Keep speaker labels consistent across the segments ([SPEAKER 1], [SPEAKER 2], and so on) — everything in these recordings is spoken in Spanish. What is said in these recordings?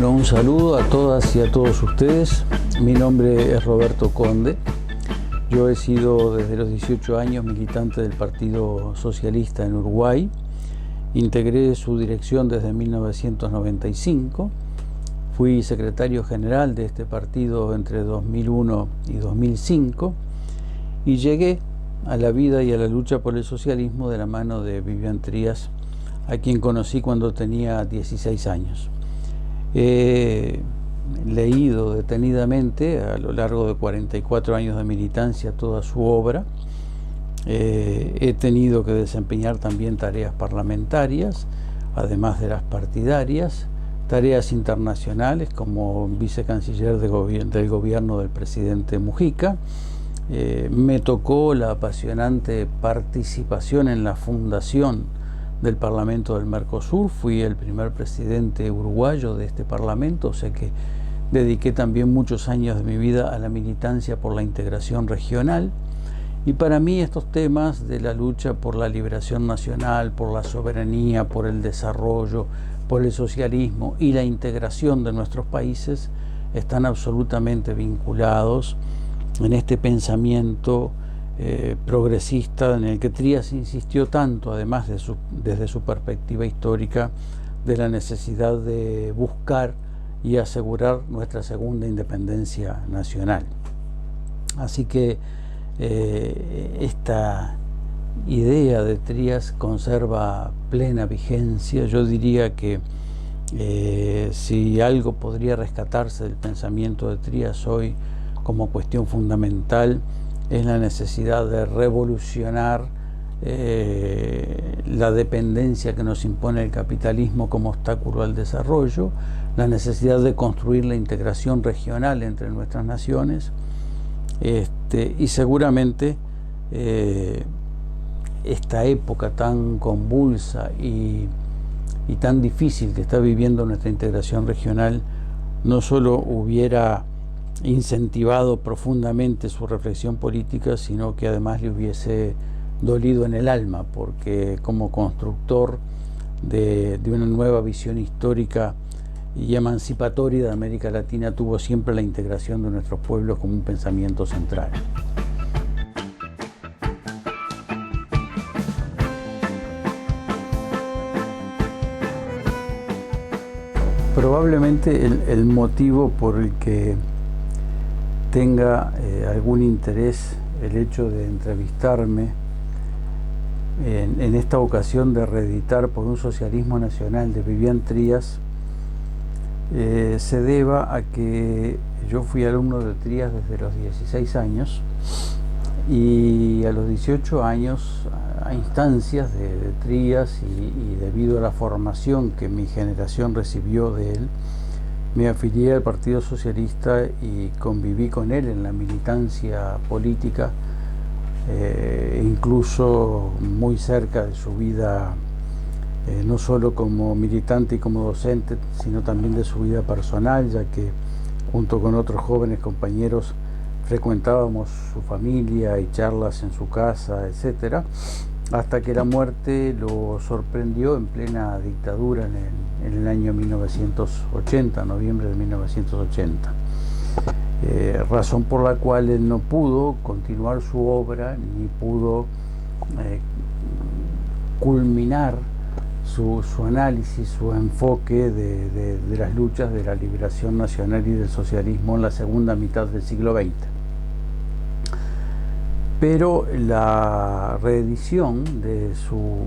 [SPEAKER 1] Bueno, un saludo a todas y a todos ustedes. Mi nombre es Roberto Conde. Yo he sido desde los 18 años militante del Partido Socialista en Uruguay. Integré su dirección desde 1995. Fui secretario general de este partido entre 2001 y 2005 y llegué a la vida y a la lucha por el socialismo de la mano de Vivian Trías, a quien conocí cuando tenía 16 años. He leído detenidamente a lo largo de 44 años de militancia toda su obra. He tenido que desempeñar también tareas parlamentarias, además de las partidarias, tareas internacionales como vicecanciller del gobierno del presidente Mujica. Me tocó la apasionante participación en la fundación del Parlamento del Mercosur. Fui el primer presidente uruguayo de este parlamento, o sea que dediqué también muchos años de mi vida a la militancia por la integración regional. Y para mí estos temas de la lucha por la liberación nacional, por la soberanía, por el desarrollo, por el socialismo y la integración de nuestros países están absolutamente vinculados en este pensamiento progresista en el que Trías insistió tanto, además desde su perspectiva histórica, de la necesidad de buscar y asegurar nuestra segunda independencia nacional. Así que esta idea de Trías conserva plena vigencia. Yo diría que si algo podría rescatarse del pensamiento de Trías hoy como cuestión fundamental, es la necesidad de revolucionar la dependencia que nos impone el capitalismo como obstáculo al desarrollo, la necesidad de construir la integración regional entre nuestras naciones, y seguramente esta época tan convulsa y tan difícil que está viviendo nuestra integración regional no solo hubiera incentivado profundamente su reflexión política, sino que además le hubiese dolido en el alma, porque como constructor de una nueva visión histórica y emancipatoria de América Latina tuvo siempre la integración de nuestros pueblos como un pensamiento central. Probablemente el motivo por el que tenga algún interés el hecho de entrevistarme en esta ocasión de reeditar Por un socialismo nacional de Vivian Trías se deba a que yo fui alumno de Trías desde los 16 años y a los 18 años, a instancias de Trías y debido a la formación que mi generación recibió de él, me afilié al Partido Socialista y conviví con él en la militancia política, incluso muy cerca de su vida, no solo como militante y como docente, sino también de su vida personal, ya que junto con otros jóvenes compañeros frecuentábamos su familia y charlas en su casa, etcétera, hasta que la muerte lo sorprendió en plena dictadura en el año 1980, noviembre de 1980. Razón por la cual él no pudo continuar su obra ni pudo culminar su análisis, su enfoque de las luchas de la liberación nacional y del socialismo en la segunda mitad del siglo XX. Pero la reedición de su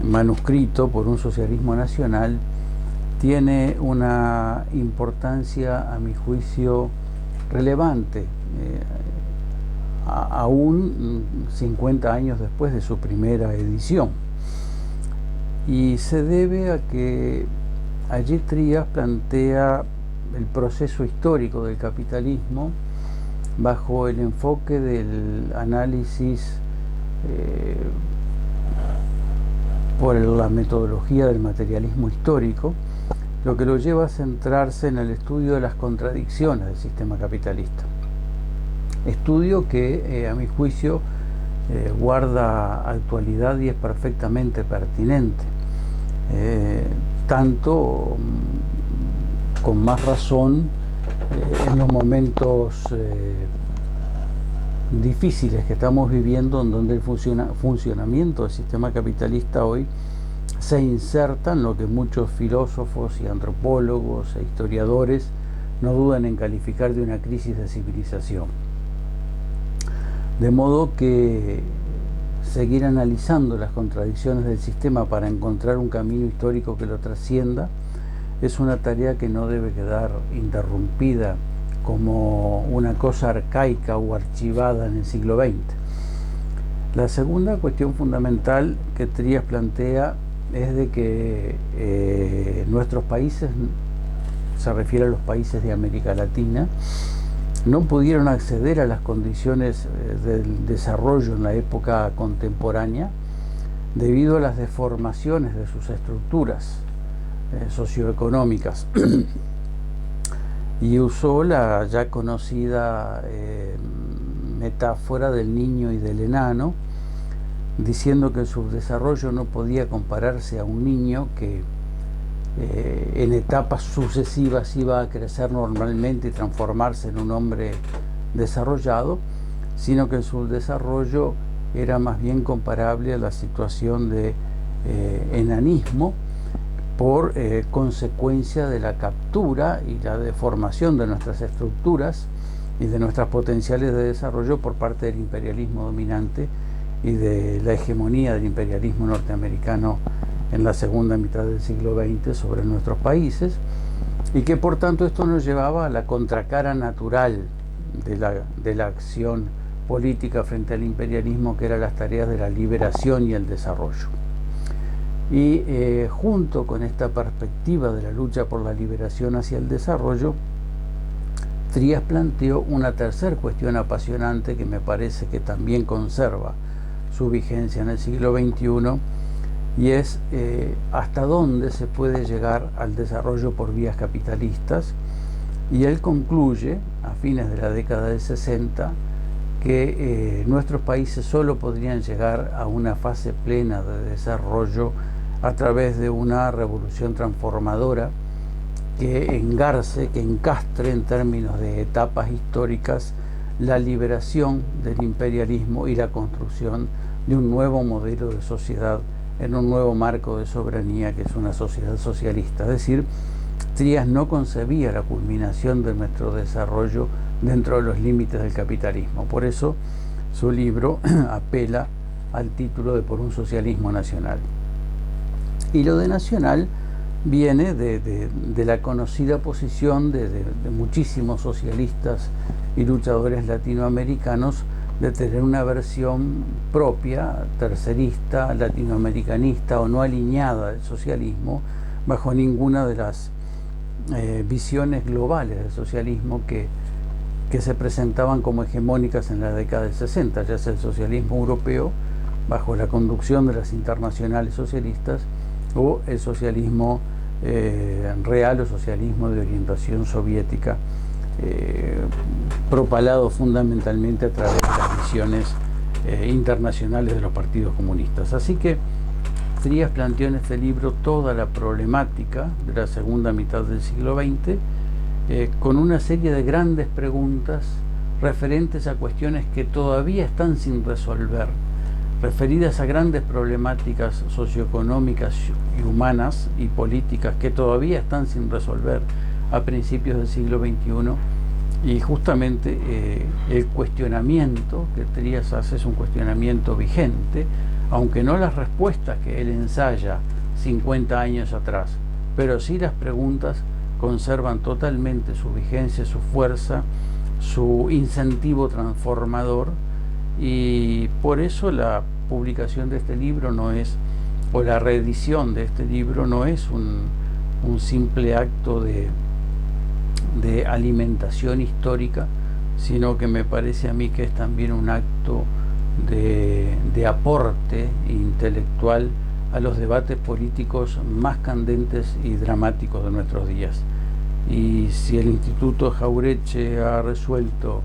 [SPEAKER 1] manuscrito Por un socialismo nacional tiene una importancia, a mi juicio, relevante, aún 50 años después de su primera edición. Y se debe a que allí Trías plantea el proceso histórico del capitalismo bajo el enfoque del análisis por la metodología del materialismo histórico, lo que lo lleva a centrarse en el estudio de las contradicciones del sistema capitalista. Estudio que, a mi juicio, guarda actualidad y es perfectamente pertinente. Tanto con más razón en los momentos difíciles que estamos viviendo, en donde el funcionamiento del sistema capitalista hoy se inserta en lo que muchos filósofos y antropólogos e historiadores no dudan en calificar de una crisis de civilización. De modo que seguir analizando las contradicciones del sistema para encontrar un camino histórico que lo trascienda es una tarea que no debe quedar interrumpida como una cosa arcaica o archivada en el siglo XX. La segunda cuestión fundamental que Trías plantea es de que nuestros países, se refiere a los países de América Latina, no pudieron acceder a las condiciones del desarrollo en la época contemporánea debido a las deformaciones de sus estructuras socioeconómicas. Y usó la ya conocida metáfora del niño y del enano, diciendo que el subdesarrollo no podía compararse a un niño que en etapas sucesivas iba a crecer normalmente y transformarse en un hombre desarrollado, sino que el subdesarrollo era más bien comparable a la situación de enanismo por consecuencia de la captura y la deformación de nuestras estructuras y de nuestras potenciales de desarrollo por parte del imperialismo dominante y de la hegemonía del imperialismo norteamericano en la segunda mitad del siglo XX sobre nuestros países, y que por tanto esto nos llevaba a la contracara natural de la acción política frente al imperialismo, que eran las tareas de la liberación y el desarrollo. Y junto con esta perspectiva de la lucha por la liberación hacia el desarrollo, Trías planteó una tercera cuestión apasionante que me parece que también conserva su vigencia en el siglo XXI, y es hasta dónde se puede llegar al desarrollo por vías capitalistas. Y él concluye, a fines de la década del 60, que nuestros países solo podrían llegar a una fase plena de desarrollo a través de una revolución transformadora que engarce, que encastre en términos de etapas históricas la liberación del imperialismo y la construcción de un nuevo modelo de sociedad en un nuevo marco de soberanía, que es una sociedad socialista. Es decir, Trías no concebía la culminación de nuestro desarrollo dentro de los límites del capitalismo. Por eso su libro apela al título de Por un socialismo nacional. Y lo de nacional viene de la conocida posición de muchísimos socialistas y luchadores latinoamericanos de tener una versión propia, tercerista, latinoamericanista o no alineada del socialismo bajo ninguna de las visiones globales del socialismo que se presentaban como hegemónicas en la década del 60, ya sea el socialismo europeo bajo la conducción de las internacionales socialistas o el socialismo real o socialismo de orientación soviética, propalado fundamentalmente a través de las visiones internacionales de los partidos comunistas. Así que Trías planteó en este libro toda la problemática de la segunda mitad del siglo XX, con una serie de grandes preguntas referentes a cuestiones que todavía están sin resolver, referidas a grandes problemáticas socioeconómicas y humanas y políticas que todavía están sin resolver a principios del siglo XXI. Y justamente el cuestionamiento que Trías hace es un cuestionamiento vigente, aunque no las respuestas que él ensaya 50 años atrás, pero sí las preguntas conservan totalmente su vigencia, su fuerza, su incentivo transformador, y por eso la publicación de este libro no es, o la reedición de este libro no es un simple acto de alimentación histórica, sino que me parece a mí que es también un acto de aporte intelectual a los debates políticos más candentes y dramáticos de nuestros días. Y si el Instituto Jauretche ha resuelto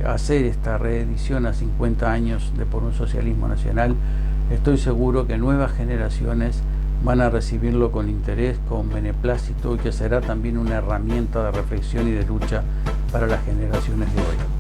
[SPEAKER 1] hacer esta reedición a 50 años de Por un socialismo nacional, estoy seguro que nuevas generaciones van a recibirlo con interés, con beneplácito, y que será también una herramienta de reflexión y de lucha para las generaciones de hoy.